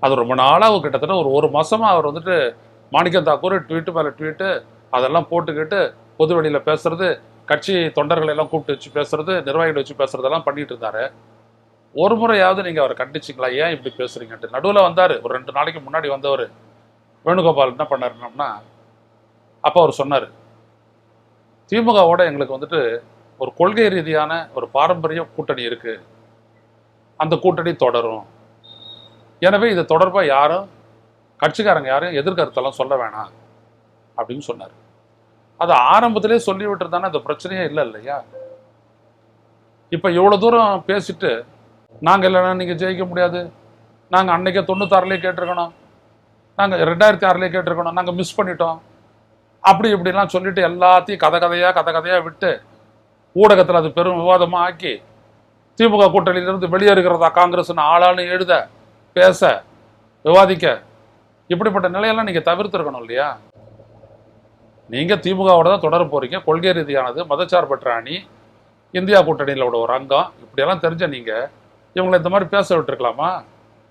அது ரொம்ப நாளாக கிட்டத்தட்ட ஒரு மாசமா அவர் வந்துட்டு மாணிக்கம் தாக்கூர் ட்வீட்டு மேலே ட்வீட்டு அதெல்லாம் போட்டுக்கிட்டு பொது வெளியில் பேசுறது, கட்சி தொண்டர்களை எல்லாம் கூப்பிட்டு வச்சு பேசுறது, நிர்வாகிகளை வச்சு பேசுறதெல்லாம் பண்ணிட்டு இருந்தாரு. ஒரு முறையாவது நீங்க அவரை கண்டிச்சிங்களா? ஏன் இப்படி பேசுறீங்கன்ட்டு. நடுவில் வந்தாரு, ஒரு 2 நாளைக்கு முன்னாடி வந்தவர் வேணுகோபால் என்ன பண்ணாருன்னா, அப்போ அவர் சொன்னார், திமுகவோட எங்களுக்கு வந்துட்டு ஒரு கொள்கை ரீதியான ஒரு பாரம்பரிய கூட்டணி இருக்கு, அந்த கூட்டணி தொடரும். எனவே இது தொடர்பாக யாரும் கட்சிக்காரங்க யாரும் எதிர்கருத்தெல்லாம் சொல்ல வேணாம் அப்படின்னு சொன்னார். அது ஆரம்பத்திலே சொல்லிவிட்டு தானே இந்த பிரச்சனையே இல்லை இல்லையா? இப்போ இவ்வளோ தூரம் பேசிட்டு நாங்கள் இல்லைன்னா நீங்கள் ஜெயிக்க முடியாது, நாங்கள் அன்னைக்கே 96 கேட்டிருக்கணும், நாங்கள் 2006 கேட்டிருக்கணும், நாங்கள் மிஸ் பண்ணிட்டோம், அப்படி இப்படிலாம் சொல்லிட்டு எல்லாத்தையும் கதையாக விட்டு ஊடகத்தில் அது பெரும் விவாதமாக ஆக்கி திமுக கூட்டணியிலிருந்து வெளியேறுகிறதா காங்கிரஸ்னு ஆளாளும் எழுத பேச விவாதிக்க, இப்படிப்பட்ட நிலையெல்லாம் நீங்கள் தவிர்த்திருக்கணும் இல்லையா? நீங்கள் திமுகவோட தான் தொடர போறீங்க, கொள்கை ரீதியானது, மதச்சார்பற்ற அணி, இந்தியா கூட்டணியிலோட ஒரு அங்கம், இப்படியெல்லாம் தெரிஞ்ச நீங்கள் இவங்களை இந்த மாதிரி பேச விட்டுருக்கலாமா?